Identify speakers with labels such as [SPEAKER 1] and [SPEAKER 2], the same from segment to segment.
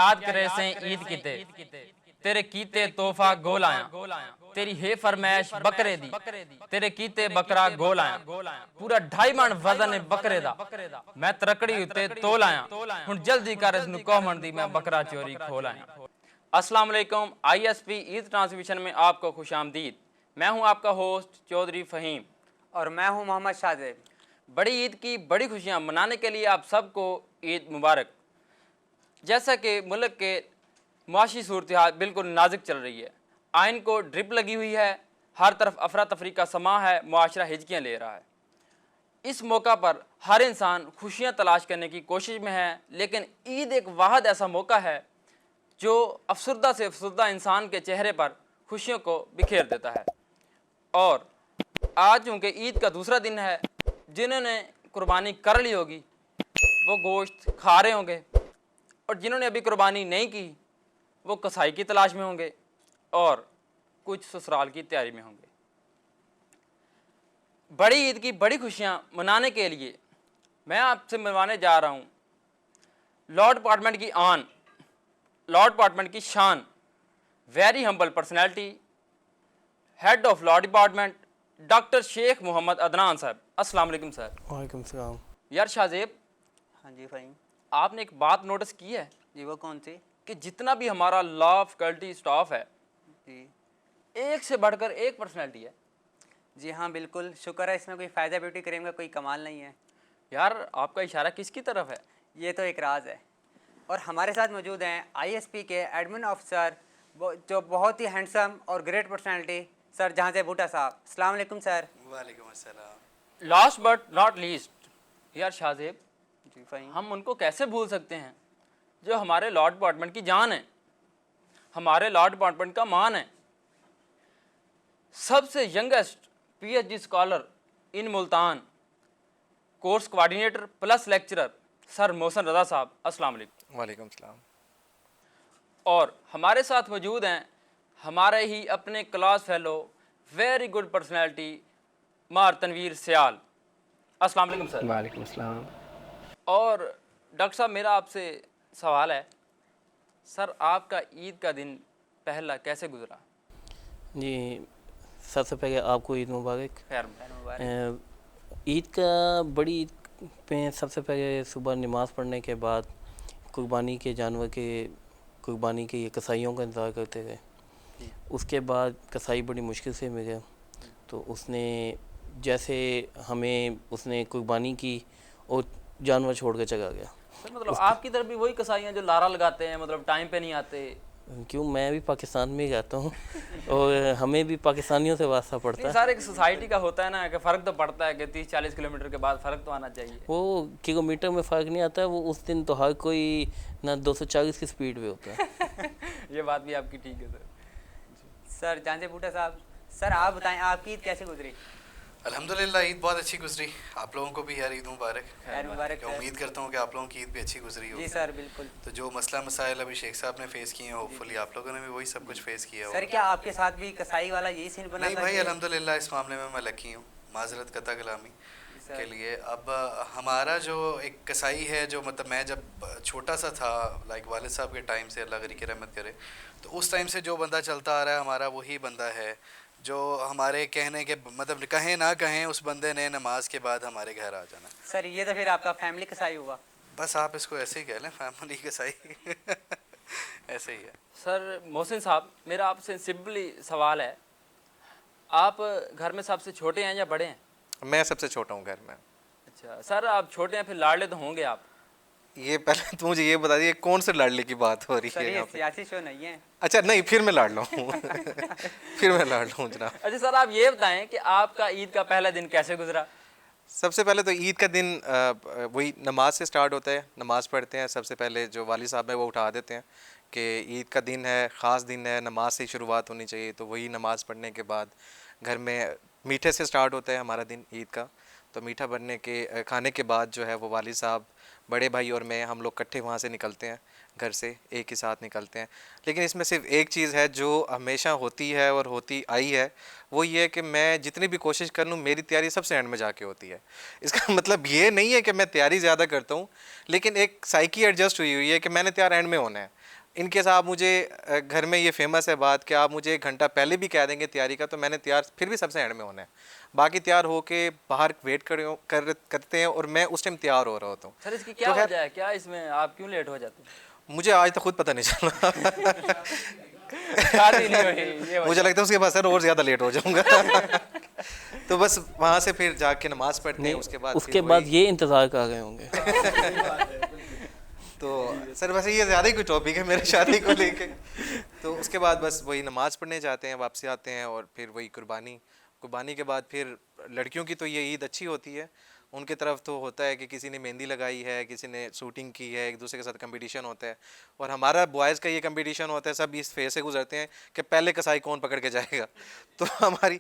[SPEAKER 1] याद करे से ईद कीते, तेरे कीते तोहफा गोल आया, तेरी है फरमैश बकरे दी, तेरे कीते बकरा गोल आया, पूरा 2.5 मन वजन है बकरे दा, मैं तरकड़ी उत्ते तोल आया, हुण जल्दी कर इसनू कह मन दी मैं बकरा चोरी खोल आया। अस्सलाम वालेकुम, ISP ईद ट्रांसमिशन में आपको खुशामदीद। मैं हूं आपका होस्ट चौधरी फ़हीम
[SPEAKER 2] और मैं हूं मोहम्मद शाहजेब।
[SPEAKER 1] बड़ी ईद की बड़ी खुशियां मनाने के लिए आप सबको ईद मुबारक। जैसा कि मुल्क के मुआशी सूरत हाल बिल्कुल नाजुक चल रही है, आइन को ड्रिप लगी हुई है, हर तरफ अफरा तफरी का समा है, मुआशरा हिजकियाँ ले रहा है। इस मौका पर हर इंसान खुशियाँ तलाश करने की कोशिश में है, लेकिन ईद एक वाहद ऐसा मौका है जो अफसरदा से अफसरदा इंसान के चेहरे पर खुशियों को बिखेर देता है। और आज चूँकि ईद का दूसरा दिन है, जिन्होंने कुर्बानी कर ली होगी वो गोश्त खा रहे होंगे, और जिन्होंने अभी कुर्बानी नहीं की वो कसाई की तलाश में होंगे और कुछ ससुराल की तैयारी में होंगे। बड़ी ईद की बड़ी खुशियाँ मनाने के लिए मैं आपसे मिलवाने जा रहा हूँ लॉ डिपार्टमेंट की आन, लॉ डिपार्टमेंट की शान, very humble personality, head of law department doctor Sheikh Mohammad Adnan Sahab. अस्सलाम वालेकुम सर।
[SPEAKER 2] वालेकुम सलाम।
[SPEAKER 1] यार शाहजेब,
[SPEAKER 2] हाँ जी फ़हीम।
[SPEAKER 1] आपने एक बात नोटिस की है
[SPEAKER 2] जी वो कौन सी?
[SPEAKER 1] कि जितना भी हमारा लॉ फैकल्टी स्टाफ है,
[SPEAKER 2] जी
[SPEAKER 1] एक से बढ़कर एक पर्सनैलिटी है।
[SPEAKER 2] जी हाँ बिल्कुल, शुक्र है, इसमें कोई फ़ायदा ब्यूटी क्रीम का कोई कमाल नहीं है।
[SPEAKER 1] यार आपका इशारा किसकी तरफ है?
[SPEAKER 2] ये तो एक राज है। और हमारे साथ मौजूद हैं ISP के एडमिन ऑफिसर, जो बहुत ही हैंडसम और ग्रेट पर्सनैलिटी, सर जहांजे बूटा साहब। अस्सलाम वालेकुम सर।
[SPEAKER 3] वालेकुम अस्सलाम।
[SPEAKER 1] लास्ट बट नॉट लीस्ट, यार शाहजेब,
[SPEAKER 2] जी फ़हीम।
[SPEAKER 1] हम उनको कैसे भूल सकते हैं जो हमारे लॉ डिपार्टमेंट की जान है, हमारे लॉ डिपार्टमेंट का मान है। सबसे youngest PhD scholar in Multan, course coordinator plus lecturer sir Mohsin Raza साहब। अस्सलाम वालेकुम।
[SPEAKER 3] वालेकुम सलाम।
[SPEAKER 1] और हमारे साथ मौजूद हैं हमारे ही अपने class fellow, very good personality मार तनवीर सियाल। अस्सलाम वालेकुम सर।
[SPEAKER 4] वालेकुम अस्सलाम।
[SPEAKER 1] और डॉक्टर साहब, मेरा आपसे सवाल है सर, आपका ईद का दिन पहला कैसे गुजरा?
[SPEAKER 4] जी, सबसे पहले आपको ईद मुबारक।
[SPEAKER 1] खैर,
[SPEAKER 4] ईद का बड़ी ईद पे सबसे पहले सुबह नमाज़ पढ़ने के बाद कुर्बानी के जानवर के कुर्बानी के ये कसाईयों का इंतज़ार करते थे। उसके बाद कसाई बड़ी मुश्किल से मिले, तो उसने जैसे हमें उसने कुर्बानी की और जानवर छोड़ के चला गया।
[SPEAKER 1] सर मतलब आपकी तरफ भी वही कसाई हैं जो लारा लगाते हैं, मतलब टाइम पे नहीं आते?
[SPEAKER 4] क्यों, मैं भी पाकिस्तान में ही रहता हूँ और हमें भी पाकिस्तानियों से वास्ता पड़ता है।
[SPEAKER 1] सारे एक सोसाइटी का होता है ना कि फ़र्क तो पड़ता है कि 30-40 किलोमीटर के बाद फ़र्क तो आना चाहिए।
[SPEAKER 4] वो किलोमीटर में फ़र्क नहीं आता है, वो उस दिन तो हर कोई ना 240 की स्पीड पे होता है।
[SPEAKER 1] ये बात भी आपकी ठीक है सर।
[SPEAKER 2] सर जहांजे बूटा साहब, सर आप बताएं आपकी ईद कैसे गुजरी?
[SPEAKER 3] अल्हम्दुलिल्लाह ईद बहुत अच्छी गुजरी। आप लोगों को भी यार ईद मुबारक।
[SPEAKER 2] खैर मुबारक सर।
[SPEAKER 3] उम्मीद करता हूँ कि आप लोगों की ईद भी अच्छी गुजरी
[SPEAKER 2] जी
[SPEAKER 3] होगी।
[SPEAKER 2] सर बिल्कुल।
[SPEAKER 3] तो जो मसला मसाइल अभी शेख साहब ने फेस किए हैं, होपफुली आप लोगों ने भी वही सब कुछ फेस किया
[SPEAKER 2] सर
[SPEAKER 3] होगा।
[SPEAKER 2] क्या आपके साथ भी कसाई वाला यही सीन बना
[SPEAKER 3] नहीं
[SPEAKER 2] था
[SPEAKER 3] भाई,
[SPEAKER 2] कि-
[SPEAKER 3] अल्हम्दुलिल्लाह इस मामले में मैं लकी हूँ, माजरत कता कलामी
[SPEAKER 2] सर।
[SPEAKER 3] के लिए। अब हमारा जो एक कसाई है, जो मतलब मैं जब छोटा सा था, लाइक वालिद साहब के टाइम से, अल्लाह गनी की रहमत करे, तो उस टाइम से जो बंदा चलता आ रहा है हमारा, वही बंदा है जो हमारे कहने के मतलब कहें ना कहें, उस बंदे ने नमाज के बाद हमारे घर आ जाना।
[SPEAKER 2] सर ये तो फिर आपका फैमिली कसाई हुआ।
[SPEAKER 3] बस आप इसको ऐसे ही कह लें, फैमिली कसाई ऐसे ही है।
[SPEAKER 1] सर मोहसिन साहब, मेरा आपसे सिंपली सवाल है, आप घर में सबसे छोटे हैं या बड़े हैं?
[SPEAKER 5] मैं सबसे छोटा हूँ घर में।
[SPEAKER 1] अच्छा सर, आप छोटे हैं फिर लाडले तो होंगे आप।
[SPEAKER 5] ये पहले तो मुझे ये बता दीजिए कौन से लाडले की बात हो रही
[SPEAKER 2] सर
[SPEAKER 5] है
[SPEAKER 2] ये
[SPEAKER 5] यहाँ पे?
[SPEAKER 2] सियासी शो नहीं है।
[SPEAKER 5] अच्छा नहीं, फिर मैं लाडला हूँ फिर मैं लाडला हूँ जनाब।
[SPEAKER 1] अच्छा सर, आप ये बताएं कि आपका ईद का पहला दिन कैसे गुजरा?
[SPEAKER 5] सबसे पहले तो ईद का दिन वही नमाज से स्टार्ट होता है। नमाज़ पढ़ते हैं, सबसे पहले जो वाली साहब है वो उठा देते हैं कि ईद का दिन है, ख़ास दिन है, नमाज से ही शुरुआत होनी चाहिए। तो वही नमाज़ पढ़ने के बाद घर में मीठे से स्टार्ट होता है हमारा दिन ईद का। तो मीठा बनने के खाने के बाद जो है वो वाली साहब, बड़े भाई और मैं, हम लोग इकट्ठे वहाँ से निकलते हैं, घर से एक ही साथ निकलते हैं। लेकिन इसमें सिर्फ एक चीज़ है जो हमेशा होती है और होती आई है, वो ये है कि मैं जितनी भी कोशिश कर लूँ, मेरी तैयारी सबसे एंड में जाके होती है। इसका मतलब ये नहीं है कि मैं तैयारी ज़्यादा करता हूँ, लेकिन एक साइकी एडजस्ट हुई है कि मैंने तैयार एंड में होना है। इनकेस आप मुझे घर में ये फेमस है बात कि आप मुझे 1 घंटा पहले भी कह देंगे तैयारी का, तो मैंने तैयार फिर भी सबसे एंड में होना है। बाकी तैयार होके बाहर वेट करते हैं और मैं उस टाइम तैयार हो रहा होता हूँ।
[SPEAKER 1] सर इसकी क्या वजह है, क्या इसमें आप क्यों लेट हो जाते हैं?
[SPEAKER 5] मुझे आज तक खुद पता नहीं चला।
[SPEAKER 1] शादी नहीं हुई ये
[SPEAKER 5] मुझे लगता है उसके बाद सर और ज़्यादा लेट हो जाऊँगा। तो बस वहाँ से फिर जाके नमाज़ पढ़ते हैं,
[SPEAKER 4] उसके बाद ये इंतज़ार कर रहे होंगे।
[SPEAKER 5] तो सर वैसे ये ज़्यादा ही कोई टॉपिक है मेरी शादी को लेके। तो उसके बाद बस वही नमाज़ पढ़ने जाते हैं, वापसी आते हैं और फिर वही कुर्बानी के बाद फिर लड़कियों की तो ये ईद अच्छी होती है। उनके तरफ तो होता है कि किसी ने मेहंदी लगाई है, किसी ने शूटिंग की है, एक दूसरे के साथ कंपटीशन होता है। और हमारा बॉयज़ का ये कंपटीशन होता है, सब इस फेज से गुजरते हैं कि पहले कसाई कौन पकड़ के जाएगा। तो हमारी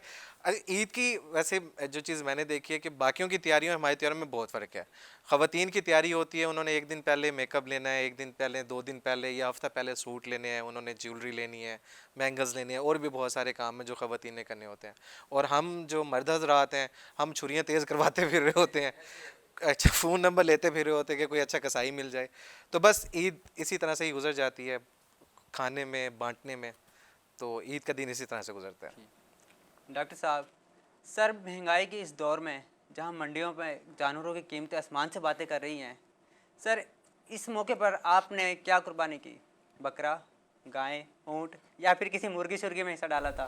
[SPEAKER 5] ईद की वैसे जो चीज़ मैंने देखी है कि बाकियों की तैयारियों और हमारी तैयारियों में बहुत फ़र्क है। ख़वातीन की तैयारी होती है, उन्होंने 1 दिन पहले मेकअप लेना है, 1 दिन पहले, 2 दिन पहले या हफ़्ता पहले सूट लेने हैं, उन्होंने ज्वेलरी लेनी है, बैंगल्स लेने हैं, और भी बहुत सारे काम हैं जो ख़वातीन ने करने होते हैं। और हम जो मर्द हज़रात हैं, हम छुरियाँ तेज़ करवाते फिर रहे होते हैं, अच्छा फ़ोन नंबर लेते फिर रहे होते हैं कि कोई अच्छा कसाई मिल जाए। तो बस ईद इसी तरह से ही गुजर जाती है, खाने में, बांटने में। तो ईद का दिन इसी तरह से गुजरता है।
[SPEAKER 2] डॉक्टर साहब, सर महंगाई के इस दौर में जहां मंडियों में जानवरों की कीमतें आसमान से बातें कर रही हैं, सर इस मौके पर आपने क्या कुर्बानी की? बकरा, गाय, ऊँट या फिर किसी मुर्गी शुर्गी में हिस्सा डाला था?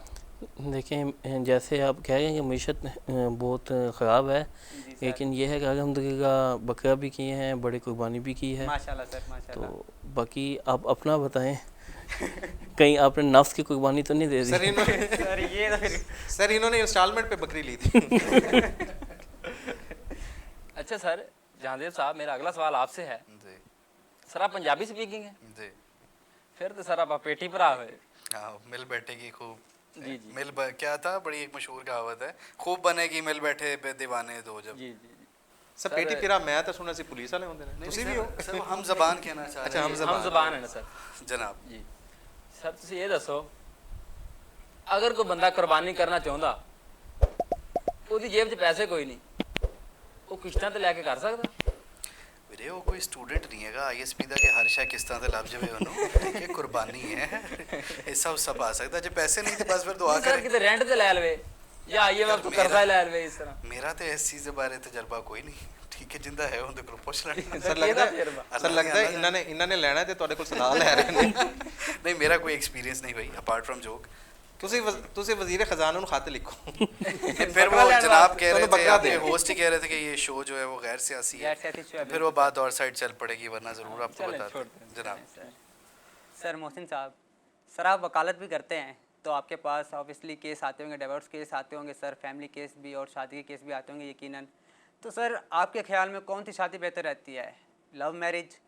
[SPEAKER 4] देखें, जैसे आप कह रहे हैं कि मीशत बहुत ख़राब है, लेकिन ये है कि अल्हम्दुलिल्लाह बकरा भी किए हैं, बड़ी कुर्बानी भी की है।
[SPEAKER 2] माशाल्लाह सर, माशाल्लाह।
[SPEAKER 4] तो बाकी आप अपना बताएं, कहीं आपने नफ्स की कुर्बानी तो नहीं दे दी?
[SPEAKER 5] सर इन्होंने
[SPEAKER 2] सर ये तो फिर
[SPEAKER 5] सर इन्होंने इंस्टॉलमेंट पे बकरी ली थी।
[SPEAKER 1] अच्छा सर जहांगीर साहब, मेरा अगला सवाल आपसे है।
[SPEAKER 3] जी
[SPEAKER 1] सर आप पंजाबी स्पीकिंग है?
[SPEAKER 3] जी
[SPEAKER 1] फिर तो सर आप पेटी पर आ गए।
[SPEAKER 3] हाँ, मिल बैठेगी खूब।
[SPEAKER 1] जी जी
[SPEAKER 3] क्या था, बड़ी एक मशहूर कहावत है, खूब बनेगी मिल बैठे पे दीवाने दो जब।
[SPEAKER 1] जी जी
[SPEAKER 5] सर पेटी फिरा मैं तो सुना सी पुलिस वाले होंगे ने, तुसी भी हो?
[SPEAKER 3] सर वो हम जबान कहना चाह रहे
[SPEAKER 5] अच्छा,
[SPEAKER 3] हैं।
[SPEAKER 1] हम ज़बान है ना सर।
[SPEAKER 3] जनाब
[SPEAKER 1] जी सर तुम ये दसो, अगर कोई बंदा कुर्बानी करना चाहता, ਉਹਦੀ जेब 'ਚ पैसे कोई नहीं, वो किश्तां ते लैके कर सकदा?
[SPEAKER 3] ਵੀਰੇ ਉਹ ਕੋਈ ਸਟੂਡੈਂਟ ਨਹੀਂ ਹੈਗਾ ਆਈਐਸਪੀ ਦਾ ਕਿ ਹਰ ਸ਼ੈ ਕਿਸ਼ਤਾਂ ਤੇ ਲੱਭ ਜਾਵੇ ਉਹਨੂੰ। ਠੀਕ ਹੈ, ਕੁਰਬਾਨੀ ਹੈ, ਹਿੱਸਾ ਉਸਾ ਪਾ ਸਕਦਾ। ਜੇ ਪੈਸੇ ਨਹੀਂ ਤੇ ਬਸ ਫਿਰ ਦੁਆ
[SPEAKER 1] सर
[SPEAKER 3] ਕਰੇ।
[SPEAKER 1] किते रेंट ते ले लवे या IMF को कर्जा ले लवे इस तरह।
[SPEAKER 3] ਮੇਰਾ ਤੇ ਇਸ ਚੀਜ਼ ਦੇ ਬਾਰੇ ਤਜਰਬਾ ਕੋਈ ਨਹੀਂ। ਠੀਕ ਹੈ, ਜਿੰਦਾ ਹੈ ਉਹਦੇ ਕੋਲ ਪੁੱਛ ਲੈਣਾ।
[SPEAKER 5] ਸਰ ਲੱਗਦਾ ਹੈ ਇਹਨਾਂ ਨੇ ਲੈਣਾ ਤੇ ਤੁਹਾਡੇ ਕੋਲ ਸਲਾਹ ਲੈ ਰਹੇ ਨੇ।
[SPEAKER 3] ਨਹੀਂ, ਮੇਰਾ ਕੋਈ ਐਕਸਪੀਰੀਅੰਸ ਨਹੀਂ ਹੋਈ ਅਪਾਰਟ ਫਰਮ ਜੋਕ।
[SPEAKER 5] ਤੁਸੀਂ वजीर खजाना खत लिखो।
[SPEAKER 3] फिर वो जनाब कह रहे थे, आपके होस्ट ही कह रहे थे कि ये शो जो है वो गैर सियासी है,
[SPEAKER 2] गैर सियासी शो है,
[SPEAKER 3] फिर वो बात और साइड चल पड़ेगी, वरना ज़रूर आपको
[SPEAKER 1] चलें,
[SPEAKER 3] बताते
[SPEAKER 1] छोड़ते हैं।
[SPEAKER 3] जनाब।
[SPEAKER 2] सर मोहसिन साहब, सर आप वकालत भी करते हैं, तो आपके पास ऑब्वियसली केस आते होंगे, डिवोर्स केस आते होंगे सर, फैमिली केस भी और शादी के केस भी आते होंगे यकीनन। तो सर आपके ख्याल में कौन सी शादी बेहतर रहती है, लव मैरिज,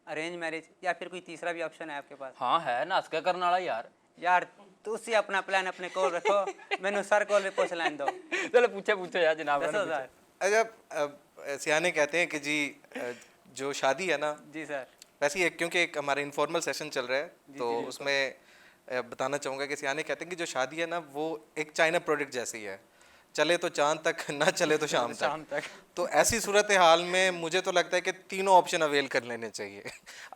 [SPEAKER 2] अरेंज मैरिज या फिर कोई तीसरा भी ऑप्शन है आपके पास?
[SPEAKER 1] हाँ है नस के करने वाला यार।
[SPEAKER 2] यार तुसी अपना प्लान अपने कोल रखो, मैनू सर कोल भी पूछ लैन दो।
[SPEAKER 1] चलो पूछे यार जनाब।
[SPEAKER 2] दसो सर।
[SPEAKER 5] अच्छा, सियाने कहते हैं कि जी जो शादी है ना,
[SPEAKER 2] जी सर।
[SPEAKER 5] वैसे ही क्योंकि एक हमारा इनफॉर्मल सेशन चल रहा है तो उसमें बताना चाहूँगा कि सियाने कहते हैं कि जो शादी है ना वो एक चाइना प्रोडक्ट जैसी है, चले तो चांद तक, ना चले तो शाम तक। तो ऐसी सूरत हाल में मुझे तो लगता है कि तीनों ऑप्शन अवेल कर लेने चाहिए।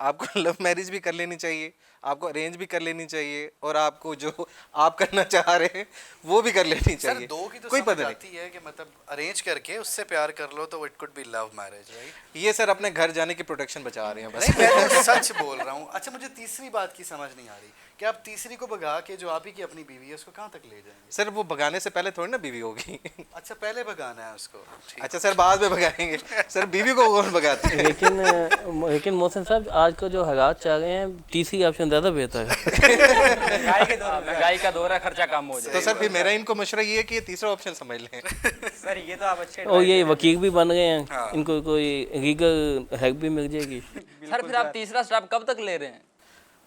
[SPEAKER 5] आपको लव मैरिज भी कर लेनी चाहिए, आपको अरेंज भी कर लेनी चाहिए, और आपको जो आप करना चाह रहे हैं वो भी कर लेनी
[SPEAKER 3] सर
[SPEAKER 5] चाहिए।
[SPEAKER 3] दो की तो
[SPEAKER 5] कोई
[SPEAKER 3] समझ
[SPEAKER 5] पता नहीं,
[SPEAKER 3] आती है कि मतलब अरेंज करके उससे प्यार कर लो तो it could be love marriage, right?
[SPEAKER 5] ये सर अपने घर जाने की प्रोटेक्शन बचा रहे हैं बस।
[SPEAKER 3] नहीं, मैं तो सच बोल रहा हूँ। अच्छा, मुझे तीसरी बात की समझ नहीं आ रही कि आप तीसरी को भगा के जो आप ही की अपनी बीवी है उसको कहाँ तक ले जाएंगे?
[SPEAKER 5] सर वो भगाने से पहले थोड़ी ना बीवी होगी।
[SPEAKER 3] अच्छा, पहले भगाना है उसको। ठीक।
[SPEAKER 5] अच्छा सर बाद में भगाएंगे। सर बीवी को कौन भगाते हैं?
[SPEAKER 4] लेकिन मोहसिन साहब आज का जो हालात चल रहे हैं, तीसरी ऑप्शन ज़्यादा बेहतर है।
[SPEAKER 1] महंगाई का दौर है, खर्चा कम हो जाए।
[SPEAKER 5] तो सर फिर मेरा इनको मशवरा ये है कि ये तीसरा ऑप्शन समझ लें।
[SPEAKER 2] सर ये तो आप अच्छे
[SPEAKER 4] और ये वकील भी बन गए हैं, इनको कोई लीगल हेल्प भी मिल जाएगी।
[SPEAKER 1] सर फिर आप तीसरा स्टेप कब तक ले रहे हैं?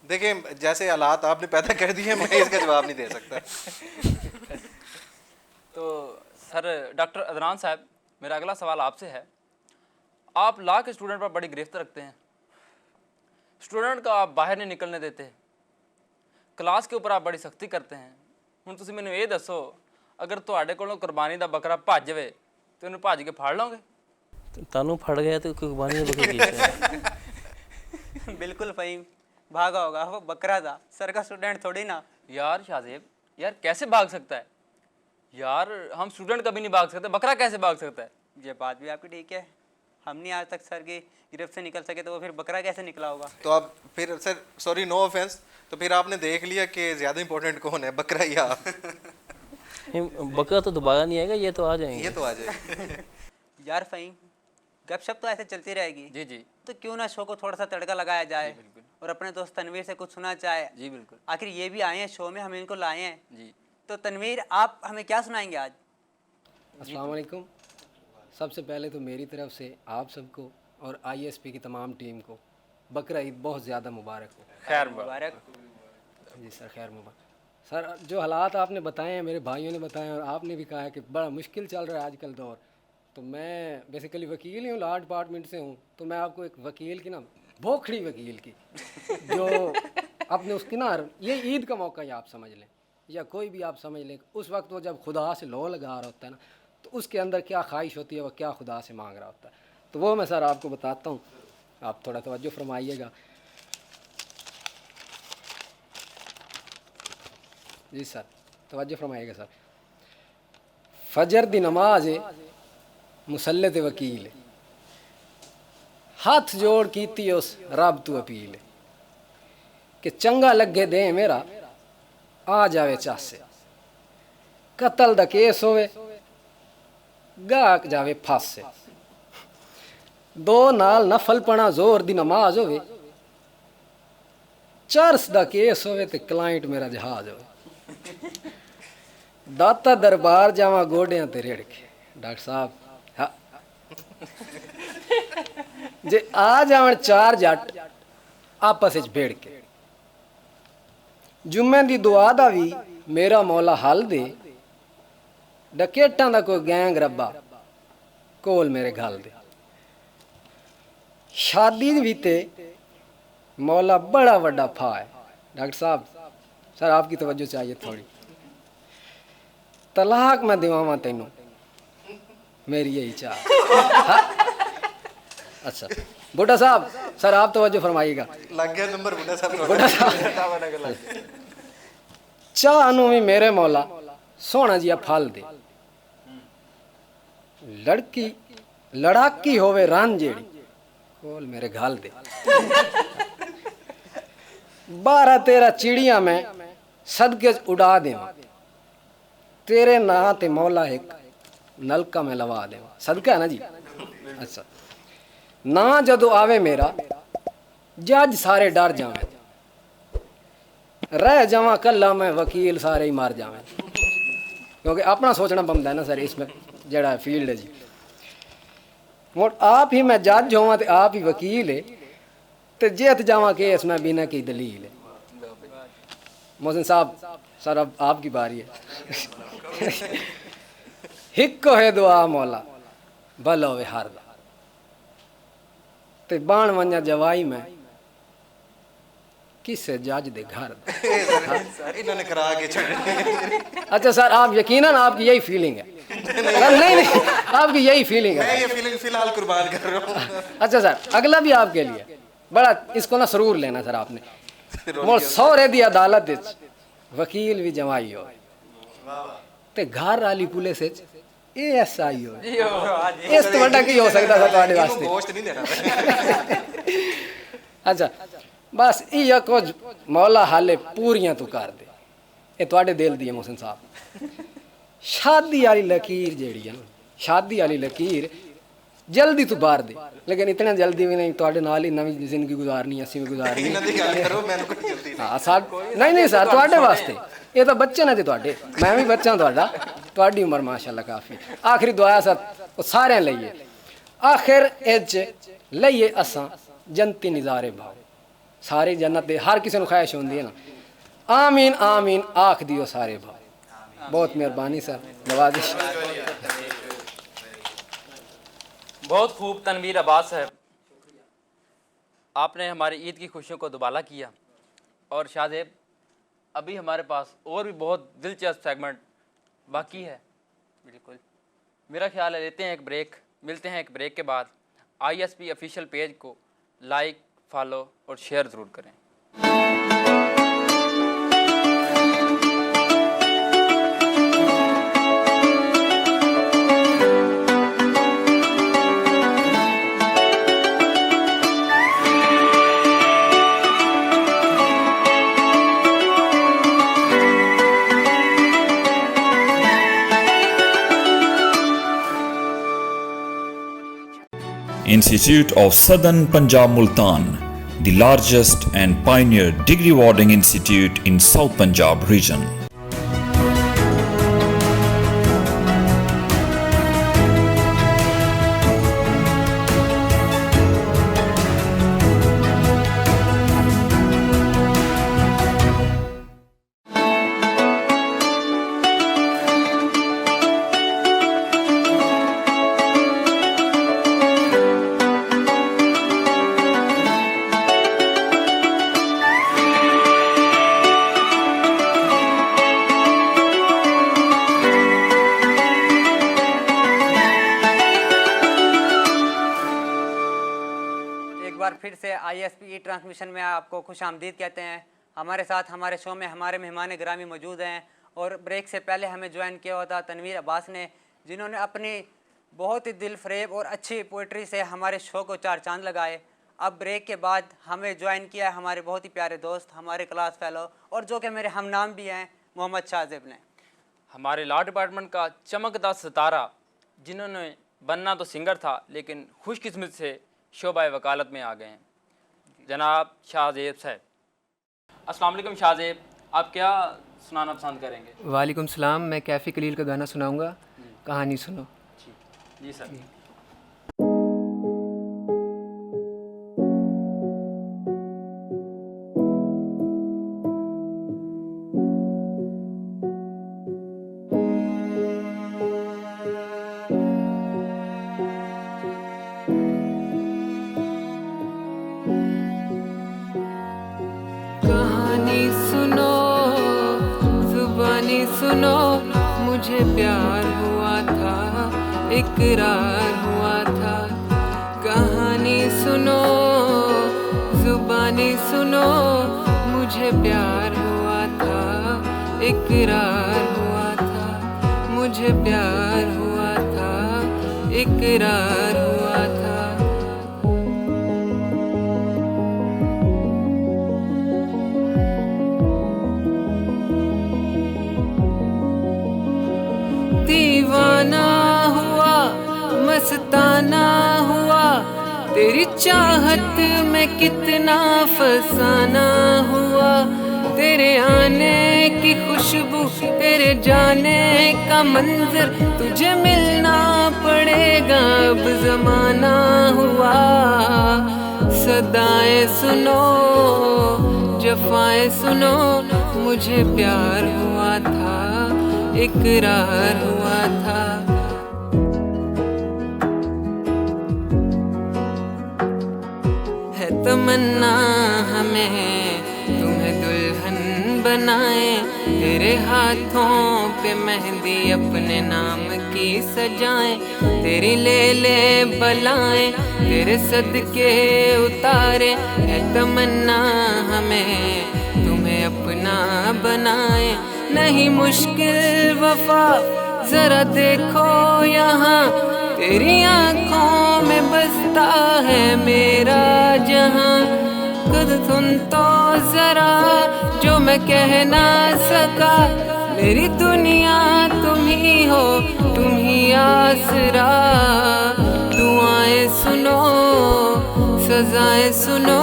[SPEAKER 5] देखिए जैसे हालात आपने पैदा कर दिए, मैं इसका जवाब नहीं दे सकता।
[SPEAKER 1] तो सर डॉक्टर अदनान साहब, मेरा अगला सवाल आपसे है। आप लॉ के स्टूडेंट पर बड़ी गिरफ्त रखते हैं, स्टूडेंट का आप बाहर नहीं निकलने देते, क्लास के ऊपर आप बड़ी सख्ती करते हैं। ਹੁਣ ਤੁਸੀਂ ਮੈਨੂੰ ਇਹ ਦੱਸੋ, ਅਗਰ ਤੁਹਾਡੇ ਕੋਲੋਂ ਕੁਰਬਾਨੀ ਦਾ ਬੱਕਰਾ ਭੱਜ ਜਾਵੇ ਤੇ ਉਹਨੂੰ ਭੱਜ ਕੇ ਫੜ ਲਓਗੇ?
[SPEAKER 4] तानू फट गया तो कुर्बानी बकरी की है।
[SPEAKER 2] बिल्कुल फ़हीम। भागा होगा, वो बकरा था, सर का स्टूडेंट थोड़ी ना।
[SPEAKER 1] यार शाहजेब, यार कैसे भाग सकता है? यार हम स्टूडेंट कभी नहीं भाग सकते, बकरा कैसे भाग सकता है?
[SPEAKER 2] ये बात भी आपकी ठीक है, हम नहीं आज तक सर की गिरफ्त से निकल सके, तो वो फिर बकरा कैसे निकला होगा?
[SPEAKER 5] तो आप फिर सर, सॉरी नो ऑफेंस, तो फिर आपने देख लिया कि ज़्यादा इंपॉर्टेंट कौन है, बकरा या आप?
[SPEAKER 4] बकरा तो दोबारा नहीं आएगा, ये तो आ जाएंगे।
[SPEAKER 5] ये तो आ जाए।
[SPEAKER 2] यार फ़हीम, गपशप तो ऐसे चलती रहेगी,
[SPEAKER 1] जी जी
[SPEAKER 2] तो क्यों ना शो को थोड़ा सा तड़का लगाया जाए और अपने दोस्त तनवीर से कुछ सुना चाहे।
[SPEAKER 1] जी बिल्कुल।
[SPEAKER 2] आखिर ये भी आए हैं शो में, हम इनको लाए हैं।
[SPEAKER 1] जी
[SPEAKER 2] तो तनवीर, आप हमें क्या सुनाएंगे आज?
[SPEAKER 6] अस्सलाम वालेकुम। सबसे पहले तो मेरी तरफ से आप सबको और आईएसपी की तमाम टीम को बकरा ईद बहुत ज़्यादा मुबारक हो।
[SPEAKER 1] खैर मुबारक।
[SPEAKER 2] मुबारक।
[SPEAKER 6] जी सर, खैर मुबारक। सर, जो हालात आपने बताए हैं, मेरे भाइयों ने बताए हैं और आपने भी कहा है कि बड़ा मुश्किल चल रहा है आजकल दौर, तो मैं बेसिकली वकील ही हूँ, लॉ डिपार्टमेंट से हूँ, तो मैं आपको एक वकील की ना, भोखड़ी वकील की, जो अपने उसकी ना, ये ईद का मौका ही आप समझ लें या कोई भी आप समझ लें, उस वक्त वो जब खुदा से लो लगा रहा होता है ना, तो उसके अंदर क्या ख्वाहिश होती है, वह क्या खुदा से मांग रहा होता है, तो वो मैं सर आपको बताता हूँ, आप थोड़ा तवज्जो फरमाइएगा। जी सर, तवज्जो फरमाइएगा सर। फजर दी नमाज मुसल्ले ते वकील, हाथ जोड़ कीती उस रब तू अपील, कि चंगा लगे दे मेरा आ जावे चासे, कतल दा केस होवे गाहक जावे फासे, दो नाल नफल पना जोर दी नमाज होवे, चर्स दा केस होवे ते क्लाइंट मेरा जहाज होवे, दाता दरबार जावा गोडियां ते रेड़ के। डॉक्टर साहब, हाँ, जे आ जावन चार जट आपस विच भेड़ के, जुम्मे दी दुआ दा भी मेरा मौला हल दे, डकेटां दा कोई गैंग रब्बा कोल मेरे घल दे, शादी भी ते मौला बड़ा वड्डा फा है। डॉक्टर साहब, सर आपकी तवज्जो चाहिए थोड़ी, तलाक मैं दिवावा तेनू, मेरी यही चाह। हाँ? अच्छा बुढ़ा साहब, सर आप तवज्जो फरमाइएगा।
[SPEAKER 5] लग गया नंबर बुढ़ा साहब।
[SPEAKER 6] बुढ़ा साहब, चाह नू भी मेरे मौला सोना जिया फल दे, लड़की लड़ाकी होवे रान जेड़ी कोल मेरे घाल दे, 12-13 चिड़िया मैं सदके उड़ा देवा, तेरे ना ते मौला एक नलका में लवा देवा, सदका है ना जी। अच्छा, ना जदो आवे मेरा जज सारे डर जावे, रह जावा कल्ला मैं वकील सारे ही मार जावे, क्योंकि अपना सोचना बनता है ना सर इसमें जड़ा फील्ड है जी। और आप ही मैं जज होवा ते आप ही वकील है, ते जीत जावा केस में बिना की दलील है। मोहसिन साहब, सर अब आपकी बारी है। हिक्को है दुआ मौला भला होवे हर दा, ते बाण वंजा जवाई में किसे जज दे घर दा।
[SPEAKER 5] इन्होंने करा के छोड़।
[SPEAKER 6] अच्छा सर, आप यकीनन आपकी यही फीलिंग है? नहीं, आपकी यही फीलिंग है?
[SPEAKER 5] मैं ये फीलिंग फिलहाल कुर्बान कर रहा हूँ।
[SPEAKER 6] अच्छा सर, अगला भी आपके लिए बड़ा इसको ना सरूर लेना सर आपने। मोर सौरे दी अदालत विच वकील भी जमाई हो ते घर वाली पुलिस विच ASI हो, इस तो बड़ा की हो सकता था तुम्हारे वास्ते?
[SPEAKER 5] गोश्त नहीं देना।
[SPEAKER 6] अच्छा बस ये कुछ मौला हाले पूरियां तू कर दे, ये तुम्हारे दिल दी है मोहसिन साहब। शादी वाली लकीर जेड़ी है ना, शादी वाली लकीर जल्दी तू बाहर दे, लेकिन इतना जल्दी भी नहीं, तुम्हारे नाल ही नवी जिंदगी गुजारनी, असी भी गुजारनी।
[SPEAKER 5] इन्हां दी गल करो, मैनूं कोई जल्दी नहीं।
[SPEAKER 6] हाँ सर, नहीं सर, तुम्हारे वास्ते ये तो बच्चे ने तुम्हारे, मैं भी बच्चा तुहाडा, तुम्हारी उम्र माशाल्लाह काफ़ी। आखिरी दुआ सर वो सारे लईए, आखिर एज लईए असां जनती निजारे भाव, सारी जन्नत दे हर किसी को ख्वाहिश होंदी है ना, आमीन आमीन आख दियो सारे भाव। बहुत मेहरबानी सर, नवाजिश।
[SPEAKER 1] बहुत खूब तनवीर अब्बास साहब, आपने हमारी ईद की खुशियों को दुबाला किया। और शाहजेब, अभी हमारे पास और भी बहुत दिलचस्प सेगमेंट बाकी है।
[SPEAKER 2] बिल्कुल,
[SPEAKER 1] मेरा ख्याल है लेते हैं एक ब्रेक, मिलते हैं एक ब्रेक के बाद। ISP ऑफिशियल पेज को लाइक, फॉलो और शेयर ज़रूर करें।
[SPEAKER 7] Institute of Southern Punjab Multan, the largest and pioneer degree awarding institute in South Punjab region.
[SPEAKER 2] एक बार फिर से ISP ट्रांसमिशन में आपको खुश आमदीद कहते हैं। हमारे साथ हमारे शो में हमारे मेहमान ग्रामी मौजूद हैं और ब्रेक से पहले हमें ज्वाइन किया हुआ था तनवीर अब्बास ने, जिन्होंने अपनी बहुत ही दिल फरेब और अच्छी पोइट्री से हमारे शो को चार चांद लगाए। अब ब्रेक के बाद हमें ज्वाइन किया है हमारे बहुत ही प्यारे दोस्त, हमारे क्लास फेलो और जो कि मेरे हम नाम भी हैं, मोहम्मद शाहजेब ने।
[SPEAKER 1] हमारे लॉ डिपार्टमेंट का चमकदा सितारा, जिन्होंने बनना तो सिंगर था लेकिन खुशकिस्मत से शोबा वकालत में आ गए हैं, जनाब शाहजेब साहब। अस्सलाम वालेकुम शाहजेब, आप क्या सुनाना पसंद करेंगे?
[SPEAKER 6] वालेकुम सलाम। मैं कैफ़ी कलील का गाना सुनाऊंगा, कहानी सुनो।
[SPEAKER 1] जी सर।
[SPEAKER 8] कहानी सुनो, जुबानी सुनो, मुझे प्यार हुआ था, इकरार हुआ था। कहानी सुनो, जुबानी सुनो, मुझे प्यार हुआ था, इकरार हुआ था। मुझे प्यार हुआ था, इकरार हुआ था। दीवाना हुआ, मस्ताना हुआ, तेरी चाहत में कितना फसाना हुआ। तेरे आने की खुशबू, तेरे जाने का मंजर, तुझे मिलना पड़ेगा अब ज़माना हुआ। सदाएं सुनो, जफ़ाएं सुनो, मुझे प्यार हुआ था, इकरार हुआ था। है तमन्ना हमें तुम्हें दुल्हन बनाए, तेरे हाथों पे मेहंदी अपने नाम की सजाएं। तेरी ले बलाएं, तेरे सदके उतारे। है तमन्ना हमें तुम्हें अपना बनाए। नहीं मुश्किल वफा, जरा देखो यहाँ, तेरी आँखों में बसता है मेरा जहाँ। खुद सुन तो जरा जो मैं कह ना सका, मेरी दुनिया तुम ही हो, तुम ही आसरा। दुआएं सुनो, सजाएं सुनो,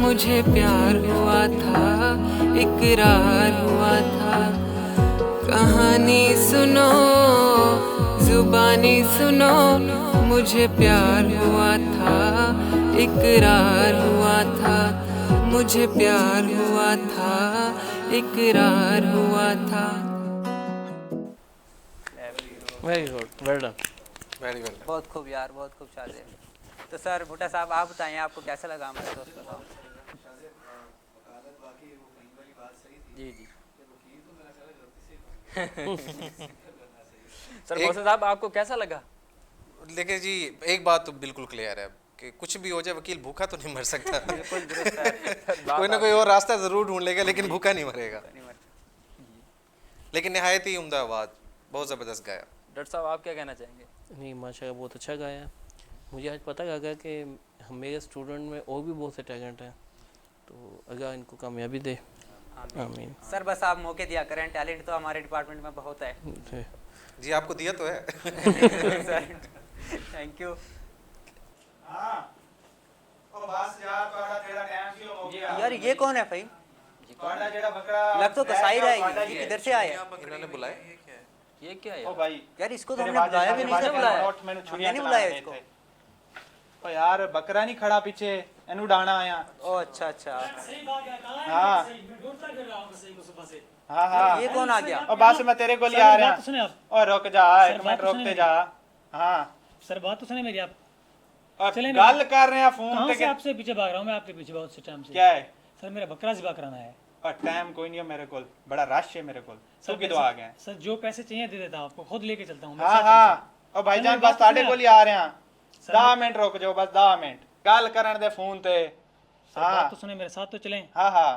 [SPEAKER 8] मुझे प्यार हुआ था, इकरार हुआ था। कहानी सुनो, जुबानी सुनो, मुझे प्यार हुआ था, इकरार हुआ था। मुझे प्यार हुआ था, इकरार हुआ था।
[SPEAKER 4] Very good, well done.
[SPEAKER 5] Very well.
[SPEAKER 2] बहुत खूब यार, बहुत खूब शाहजेब। तो सर भुट्टा साहब, आप बताएं आपको कैसा लगा हमारे दोस्त का काम?
[SPEAKER 1] जी जी सर मोहसिन साहब, आपको कैसा लगा?
[SPEAKER 5] देखिए जी, एक बात तो बिल्कुल क्लियर है कि कुछ भी हो जाए वकील भूखा तो नहीं मर सकता
[SPEAKER 2] बिल्कुल दुरुस्त है।
[SPEAKER 5] कोई ना कोई और रास्ता ज़रूर ढूंढ लेगा लेकिन भूखा नहीं मरेगा। लेकिन नहायत ही उम्दा आवाज़, बहुत ज़बरदस्त गाया।
[SPEAKER 1] डॉक्टर साहब आप क्या कहना चाहेंगे?
[SPEAKER 4] नहीं माशाल्लाह बहुत अच्छा गाया। मुझे आज पता लगा कि मेरे स्टूडेंट में और भी बहुत से टैलेंट हैं, तो अल्लाह इनको कामयाबी दे। आमीन।
[SPEAKER 2] सर बस आप मौके दिया करें, टैलेंट तो हमारे डिपार्टमेंट में बहुत है।
[SPEAKER 5] जी आपको दिया तो है।
[SPEAKER 2] Sir thank you. यार ये कौन है भाई? लग तो कसाई रहा है, ये किधर से आया?
[SPEAKER 5] इन्होंने बुलाया।
[SPEAKER 1] ये क्या है?
[SPEAKER 9] ओ भाई
[SPEAKER 2] यार इसको तो हमने बुलाया भी नहीं सर। हमने नहीं बुलाया इसको।
[SPEAKER 9] ओ यार बकरा नहीं खड़ा पीछे, एनू डाना आया।
[SPEAKER 2] ओ अच्छा अच्छा।
[SPEAKER 9] हाँ हाँ हाँ
[SPEAKER 2] ये कौन आ गया?
[SPEAKER 9] ओ बस मैं तेरे को आ रहा। ओ रुक जा, एक मिनट रुकते जा। हाँ
[SPEAKER 10] सर बात तो सुने मेरी आप।
[SPEAKER 9] और गल कर रहे हैं फोन
[SPEAKER 10] कहाँ
[SPEAKER 9] पे
[SPEAKER 10] से आपसे पीछे भाग रहा हूँ मैं आपके पीछे बहुत से टाइम से।
[SPEAKER 9] क्या है?
[SPEAKER 10] सर मेरा बकरा ज़िबा कराना है।
[SPEAKER 9] और टाइम कोई नहीं है मेरे को, बड़ा रश है मेरे को। सब किधर आ गए?
[SPEAKER 10] सर जो पैसे चाहिए दे देता हूँ आपको, खुद लेके चलता हूँ।
[SPEAKER 9] हाँ हाँ ओ भाईजान बस साढ़े को आ रहे हैं। 10 मिनट रुक जाओ, बस 10 मिनट गल करन दे फोन ते।
[SPEAKER 10] सर बात तो सुने, मेरे साथ तो चलें।
[SPEAKER 9] हाँ हाँ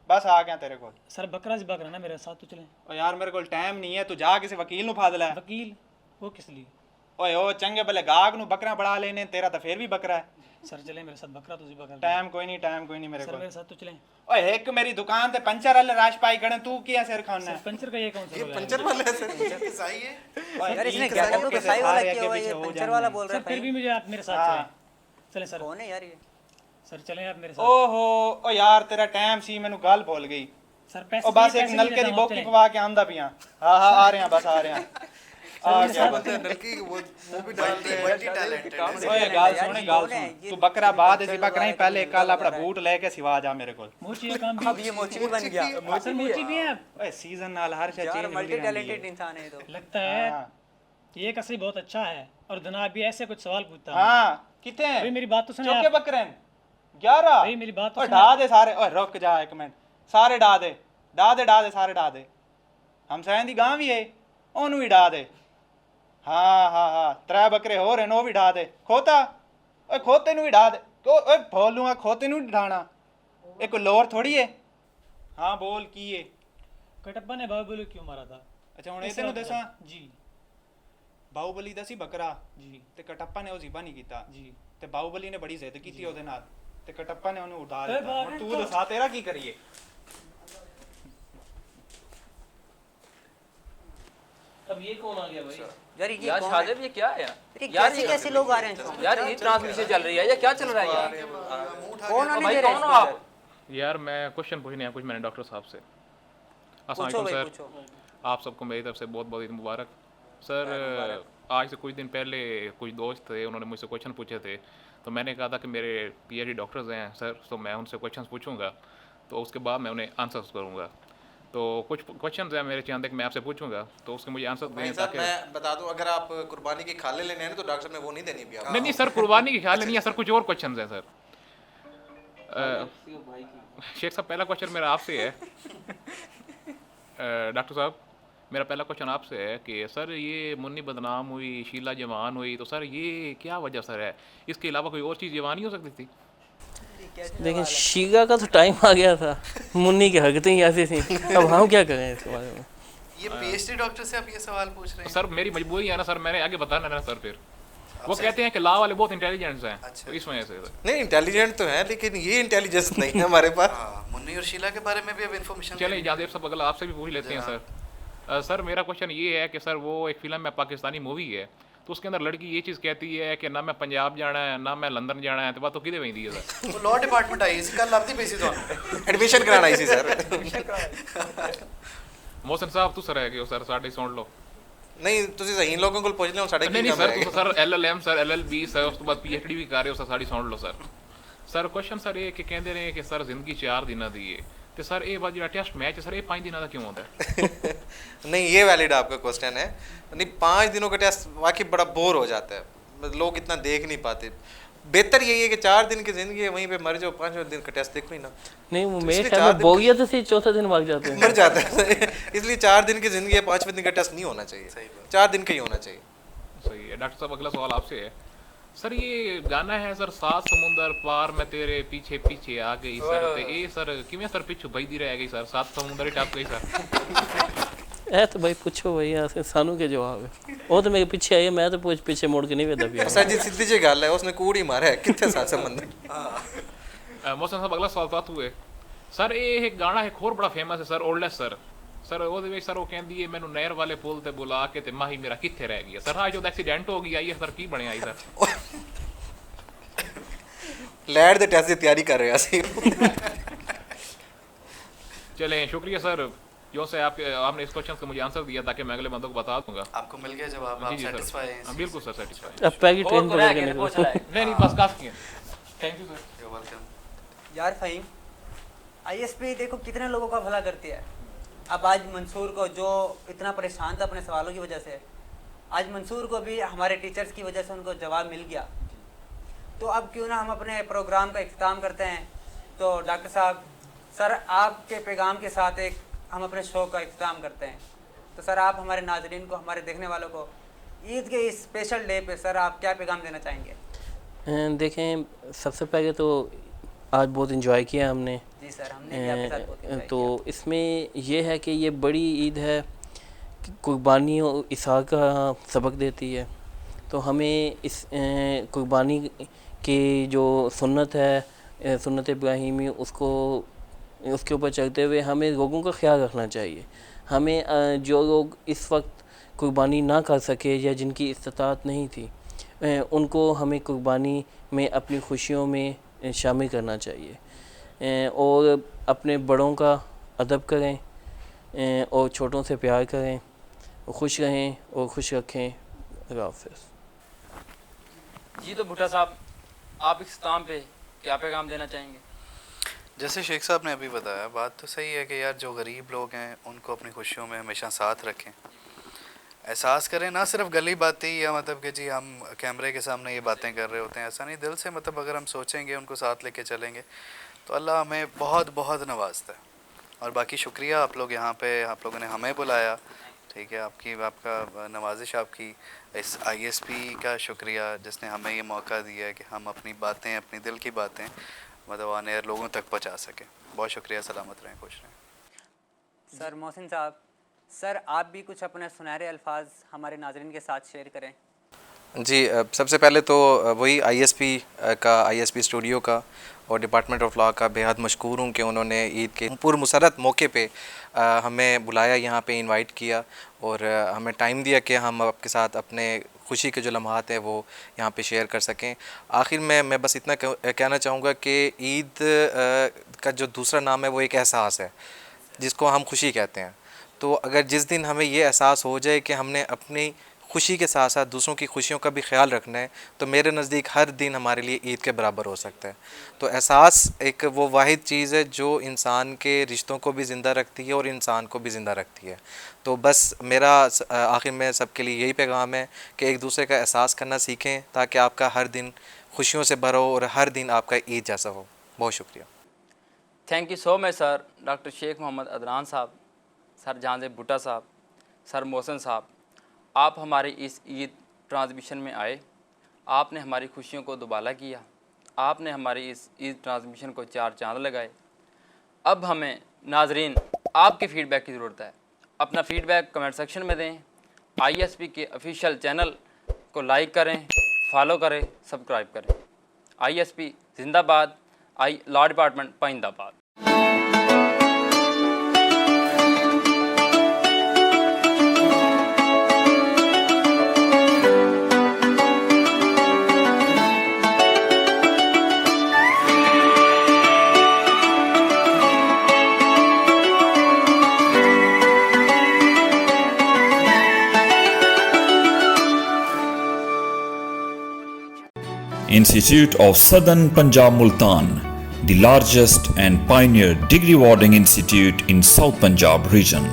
[SPEAKER 9] बस आ गया तेरे को।
[SPEAKER 10] सर बकरा ज़िबा कराना, मेरे साथ तो चलें।
[SPEAKER 9] ओ यार मेरे को टाइम नहीं है, तू जा किसी वकील नु फाद ले।
[SPEAKER 10] वकील वो किस लिए?
[SPEAKER 9] ओए ओ चंगे भले गाहक नु बकरा बढ़ा लेने, तेरा तो फिर भी बकरा है।
[SPEAKER 10] सर चलें मेरे साथ, बकरा तो ज़िबा करना।
[SPEAKER 9] टाइम कोई नहीं मेरे
[SPEAKER 10] सर
[SPEAKER 9] को।
[SPEAKER 10] मेरे साथ तो चलें।
[SPEAKER 9] ओए एक मेरी दुकान ते पंचर वाले राश पाई खड़े, तू क्या सिर खाना है?
[SPEAKER 10] पंचर का ये कौन सा
[SPEAKER 5] ये
[SPEAKER 10] रोग है?
[SPEAKER 5] पंचर वाला है सर।
[SPEAKER 3] सही है।
[SPEAKER 2] यार इसने गेटअप तो कसाई वाला किया हुआ है, ये पंचर वाला बोल रहा
[SPEAKER 10] सर
[SPEAKER 2] है
[SPEAKER 10] फिर भी
[SPEAKER 2] भाई।
[SPEAKER 10] मुझे आप मेरे साथ चलें। चलें सर।
[SPEAKER 2] कौन है यार ये?
[SPEAKER 10] सर चलें आप मेरे साथ।
[SPEAKER 9] ओहो ओ यार तेरा टाइम सी, मैनू गल भूल गई।
[SPEAKER 10] सर पैसे
[SPEAKER 9] ओ बस
[SPEAKER 10] चाहिए,
[SPEAKER 9] एक
[SPEAKER 10] पैसे
[SPEAKER 9] नलके
[SPEAKER 10] नहीं
[SPEAKER 9] दी
[SPEAKER 10] देता हूँ,
[SPEAKER 9] बोकी
[SPEAKER 10] चलें।
[SPEAKER 9] पवा के आंदा पिया। हाँ हाँ आ रहे हैं, बस आ रहे हैं। आ गया बस।
[SPEAKER 5] नलकी वो भी डालते हैं।
[SPEAKER 3] मल्टी टैलेंटेड
[SPEAKER 9] ओए गाल सुन गाल सुन, तू बकरा बाद सिवा कराई, पहले कल अपना बूट लेके सिवा जा मेरे को।
[SPEAKER 10] मोची का काम भी।
[SPEAKER 2] अब ये मोची भी बन गया।
[SPEAKER 10] सर मोची भी है आप।
[SPEAKER 9] ओए सीजन नाल हर शय
[SPEAKER 2] यार
[SPEAKER 9] चेंज
[SPEAKER 2] मल्टी टैलेंटेड इंसान है ये तो।
[SPEAKER 10] लगता है ये कसरी बहुत अच्छा है। और जनाब भी ऐसे कुछ सवाल पूछता हूँ।
[SPEAKER 9] हाँ कितने हैं?
[SPEAKER 10] भाई मेरी बात तो सुने
[SPEAKER 9] चौके
[SPEAKER 10] आप।
[SPEAKER 9] बकरे 11।
[SPEAKER 10] भाई मेरी बात तो
[SPEAKER 9] ओए
[SPEAKER 10] सुने
[SPEAKER 9] डा
[SPEAKER 10] आप।
[SPEAKER 9] दे सारे। ओए रुक जा एक मिनट, सारे डा दे सारे डा दे। हम सैन दी गां भी है, ओनू भी डा दे। हाँ हाँ हाँ 3 बकरे हो रहे, नो भी डा दे। खोता ओए खोते नु भी डा दे। ओए बोलूंगा खोते नु डाना, एक लोर थोड़ी है। हाँ बोल की है?
[SPEAKER 10] कटप्पा ने बाहुबली क्यों मारा था?
[SPEAKER 9] अच्छा हुण इसे नु दसा।
[SPEAKER 10] जी
[SPEAKER 9] बाहुबली दा सी बकरा
[SPEAKER 10] जी
[SPEAKER 9] ते कटप्पा ने ओ ज़िबा नहीं कीता
[SPEAKER 10] जी।
[SPEAKER 9] ते बाहुबली ने बड़ी जिद की ओदे नाल ते कटप्पा ने ओनू उड़ा
[SPEAKER 10] ए
[SPEAKER 9] दिता।
[SPEAKER 10] बाग
[SPEAKER 9] हुण
[SPEAKER 10] ने
[SPEAKER 9] तू
[SPEAKER 10] तो-
[SPEAKER 9] दसा तेरा की करिए?
[SPEAKER 4] अब ये कौन आ गया भाई?
[SPEAKER 2] यार ये
[SPEAKER 1] यार
[SPEAKER 2] कौन है?
[SPEAKER 1] शाहजेब ये क्या है यार?
[SPEAKER 2] ये
[SPEAKER 1] यार
[SPEAKER 2] कैसे
[SPEAKER 1] ये
[SPEAKER 2] कैसे लोग आ रहे हैं इसमें?
[SPEAKER 1] यार ये ट्रांसमिशन चल रही है या क्या चल रहा है यार?
[SPEAKER 2] कौन आने
[SPEAKER 1] भाई
[SPEAKER 2] दे रहा है
[SPEAKER 1] कौन हो
[SPEAKER 2] इसमें
[SPEAKER 1] आप?
[SPEAKER 2] सर?
[SPEAKER 11] यार मैं क्वेश्चन पूछने आया कुछ मैंने डॉक्टर साहब से। अस्सलाम
[SPEAKER 2] पूछो
[SPEAKER 11] वालेकुम
[SPEAKER 2] भाई
[SPEAKER 11] सर,
[SPEAKER 2] पूछो।
[SPEAKER 11] आप सबको मेरी तरफ से बहुत बहुत ईद मुबारक। सर आज से कुछ दिन पहले कुछ दोस्त थे, उन्होंने मुझसे क्वेश्चन पूछे थे, तो मैंने कहा था कि मेरे पीएचडी डॉक्टर्स हैं सर, तो मैं उनसे क्वेश्चन पूछूंगा, तो उसके बाद मैं उन्हें आंसर्स करूंगा। तो कुछ क्वेश्चन हैं मेरे चाहते कि मैं आपसे पूछूंगा, तो उसके मुझे आंसर दें
[SPEAKER 5] साहब
[SPEAKER 11] ताकि।
[SPEAKER 5] मैं बता दूं, अगर आप कुर्बानी की खाले लेने हैं ना तो डॉक्टर साहब ने वो नहीं देनी भी आपको।
[SPEAKER 11] नहीं सर, कुर्बानी की ख्याल नहीं है सर, कुछ और क्वेश्चन हैं सर। शेख साहब पहला क्वेश्चन मेरा आपसे है। डॉक्टर साहब मेरा पहला क्वेश्चन आपसे है कि सर ये मुन्नी बदनाम हुई, शीला जवान हुई, तो सर ये क्या वजह सर है? इसके अलावा कोई और चीज़ जवान नहीं हो सकती थी?
[SPEAKER 4] लेकिन शीगा का तो टाइम आ गया था, मुन्नी की हरकतें ही ऐसी थी। अब हम क्या करें इसके बारे में?
[SPEAKER 3] ये पीएचडी डॉक्टर से आप ये सवाल पूछ रहे
[SPEAKER 11] तो
[SPEAKER 3] हैं?
[SPEAKER 11] सर मेरी मजबूरी है ना सर, मैंने आगे बताना है ना सर। फिर वो कहते हैं कि लॉ वाले बहुत इंटेलिजेंट हैं, तो इस वजह से सर।
[SPEAKER 5] नहीं इंटेलिजेंट तो है, लेकिन ये इंटेलिजेंस नहीं है हमारे पास।
[SPEAKER 3] हाँ मुन्नी और शीला के बारे में भी अब इन्फॉर्मेशन
[SPEAKER 11] चलिए जादेव साहब अगला आपसे भी पूछ लेते हैं सर। सर मेरा क्वेश्चन ये है कि सर वो एक फिल्म है, पाकिस्तानी मूवी है, तो उसके अंदर लड़की ये चीज़ कहती है कि ना मैं पंजाब जाना है ना मैं लंदन जाना है, तो बात तो किधे वही दी है सर?
[SPEAKER 3] तो लॉ डिपार्टमेंट आई इसी कल लाती पैसे तो
[SPEAKER 5] एडमिशन कराना इसी सर।
[SPEAKER 11] मोहसिन साहब तू सर है कि सर साढ़े सुन लो।
[SPEAKER 5] नहीं ਤੁਸੀਂ ਸਹੀ ਲੋਕਾਂ ਕੋਲ ਪੁੱਛ ਲਿਓ ਸਾਡੇ
[SPEAKER 11] नहीं नहीं सर तू sir LLM sir LLB sir उस तो बाद PhD भी कर रहे हो सर, साड़ी सुन लो सर। सर क्वेश्चन सर ये कि कहते रहे कि सर जिंदगी 4 दिनों दी है, तो सर ये बात जो टेस्ट मैच है सर ये 5 दिनों का क्यों होता है?
[SPEAKER 5] नहीं ये वैलिड आपका क्वेश्चन है। नहीं 5 दिनों का टेस्ट वाकई बड़ा बोर हो जाता है, लोग इतना देख नहीं पाते। बेहतर यही है कि 4 दिन की जिंदगी है, वहीं पे मर जाओ, 5वें दिन का टेस्ट देखो ही ना।
[SPEAKER 4] नहीं वो
[SPEAKER 5] तो
[SPEAKER 4] मेरे
[SPEAKER 5] इसलिए
[SPEAKER 4] ख्याल
[SPEAKER 5] 4
[SPEAKER 4] में बोगियत से चौथे दिन भाग जाते हैं।
[SPEAKER 5] मर जाता है। इसलिए 4 दिन की जिंदगी है, 5वें दिन का टेस्ट नहीं होना चाहिए, 4 दिन का ही होना चाहिए।
[SPEAKER 11] सही है। डॉक्टर साहब अगला सवाल आपसे है। सर ये गाना है सर सात समुंदर पार मैं तेरे पीछे पीछे आ गई सर ते ये सर किवें सर पिछू बजदी रह गई सर सात समुंदर ही टप गई सर
[SPEAKER 4] ए तो भाई पूछो भाई यहाँ सानू के जवाब है वो तो मेरे पीछे आई है मैं तो पीछे मुड़ के नहीं वेदा पिया
[SPEAKER 5] सर जी सीधी जी गल है उसने कूड़ ही मारा है कितने साथ समंदर
[SPEAKER 11] मोहसिन साहब अगला सवाल बात हुए सर ये एक गाना एक होर बड़ा फेमस है सर ओल्डेस्ट सर सर ਉਹਦੇ ਵਿੱਚ ਸਰ ਉਹ ਕਹਿੰਦੀ ਹੈ ਮੈਨੂੰ ਨਹਿਰ ਵਾਲੇ ਪੁਲ ਤੇ ਬੁਲਾ ਕੇ ਤੇ ਮਾਹੀ ਮੇਰਾ ਕਿੱਥੇ ਰਹਿ ਗਿਆ ਸਰ ਅੱਜ ਉਹਦਾ ਐਕਸੀਡੈਂਟ ਹੋ ਗਿਆ ਇਹ ਸਰ ਕੀ ਬਣਿਆ ਇਹ ਸਰ
[SPEAKER 5] लैड दे टेस्ट की तैयारी कर रहे सी
[SPEAKER 11] चलें शुक्रिया सर जो से आपने इस क्वेश्चन का मुझे आंसर दिया ताकि मैं अगले बंदों को बता दूंगा
[SPEAKER 3] आपको मिल गया जवाब, आप
[SPEAKER 11] जी सर
[SPEAKER 3] satisfy हैं?
[SPEAKER 11] बिल्कुल सर सेटिस्फाई
[SPEAKER 4] अब पैगी ट्रेन पकड़ के निकलो
[SPEAKER 11] नहीं बस काफी है thank you sir
[SPEAKER 3] You're welcome.
[SPEAKER 2] यार फ़हीम आईएसपी देखो कितने लोगों का भला करती है। अब आज मंसूर को जो इतना परेशान था अपने सवालों की वजह से, आज मंसूर को भी हमारे टीचर्स की वजह से उनको जवाब मिल गया। तो अब क्यों ना हम अपने प्रोग्राम का इख्तिताम करते हैं। तो डॉक्टर साहब सर आपके पैगाम के साथ एक हम अपने शो का इख्तिताम करते हैं। तो सर आप हमारे नाजरीन को, हमारे देखने वालों को ईद के इस स्पेशल डे पे सर आप क्या पैगाम देना चाहेंगे।
[SPEAKER 4] देखें सबसे पहले तो आज बहुत इंजॉय किया हमने
[SPEAKER 2] जी सर हमने भी आपके साथ बहुत enjoy
[SPEAKER 4] तो इसमें ये है कि ये बड़ी ईद है कुर्बानी और इसार का सबक देती है। तो हमें इस कुर्बानी की जो सुन्नत है सुन्नत इब्राहीमी उसको उसके ऊपर चलते हुए हमें लोगों का ख्याल रखना चाहिए। हमें जो लोग इस वक्त कुर्बानी ना कर सके या जिनकी इस्तात नहीं थी उनको हमें कुर्बानी में अपनी खुशियों में शामिल करना चाहिए और अपने बड़ों का अदब करें और छोटों से प्यार करें, खुश रहें और खुश रखें। अल्लाह हाफ़िज़।
[SPEAKER 1] जी तो भुट्टा साहब आप इख्तिताम पे क्या पैगाम देना चाहेंगे।
[SPEAKER 3] जैसे शेख साहब ने अभी बताया, बात तो सही है कि यार जो गरीब लोग हैं उनको अपनी खुशियों में हमेशा साथ रखें, एहसास करें, ना सिर्फ गली बातें या मतलब कि जी हम कैमरे के सामने ये बातें कर रहे होते हैं, ऐसा नहीं, दिल से मतलब अगर हम सोचेंगे उनको साथ लेके चलेंगे तो अल्लाह हमें बहुत बहुत नवाजता है। और बाकी शुक्रिया आप लोग यहाँ पे, आप लोगों ने हमें बुलाया, ठीक है, आपका नवाजिश, आपकी इस आईएसपी का शुक्रिया जिसने हमें ये मौका दिया है कि हम अपनी बातें, अपनी दिल की बातें मतलब ऑन एयर लोगों तक पहुँचा सकें। बहुत शुक्रिया, सलामत रहें, खुश रहें।
[SPEAKER 2] सर मोहसिन साहब सर आप भी कुछ अपने सुनहरे अल्फाज हमारे नाजरीन के साथ शेयर करें।
[SPEAKER 5] जी सबसे पहले तो वही आईएसपी का, आईएसपी स्टूडियो का और डिपार्टमेंट ऑफ लॉ का बेहद मशकूर हूँ कि उन्होंने ईद के पुरमसरत मौके पे हमें बुलाया, यहाँ पे इनवाइट किया और हमें टाइम दिया कि हम आपके साथ अपने खुशी के जो लम्हात हैं वो यहाँ पे शेयर कर सकें। आखिर में मैं बस इतना कहना चाहूँगा कि ईद का जो दूसरा नाम है वो एक एहसास है जिसको हम खुशी कहते हैं। तो अगर जिस दिन हमें ये एहसास हो जाए कि हमने अपनी खुशी के साथ साथ दूसरों की खुशियों का भी ख्याल रखना है तो मेरे नज़दीक हर दिन हमारे लिए ईद के बराबर हो सकता है। तो एहसास एक वो वाहिद चीज़ है जो इंसान के रिश्तों को भी ज़िंदा रखती है और इंसान को भी ज़िंदा रखती है। तो बस मेरा आखिर में सबके लिए यही पैगाम है कि एक दूसरे का एहसास करना सीखें ताकि आपका हर दिन खुशियों से भरा हो और हर दिन आपका ईद जैसा हो। बहुत शुक्रिया।
[SPEAKER 1] Thank you so much sir, doctor Sheikh Mohammad Adnan Sahab, sir Jahanzeb भुट्टा साहब, सर मोहसिन साहब, आप हमारी इस ईद ट्रांसमिशन में आए, आपने हमारी खुशियों को दुबाला किया, आपने हमारी इस ईद ट्रांसमिशन को चार चांद लगाए। अब हमें नाजरीन आपके फ़ीडबैक की ज़रूरत है। अपना फ़ीडबैक कमेंट सेक्शन में दें। आईएसपी के ऑफिशियल चैनल को लाइक करें, फॉलो करें, सब्सक्राइब करें। आईएसपी जिंदाबाद, लॉ डिपार्टमेंट पाइंदाबाद।
[SPEAKER 7] Institute of Southern Punjab Multan, the largest and pioneer degree awarding institute in South Punjab region.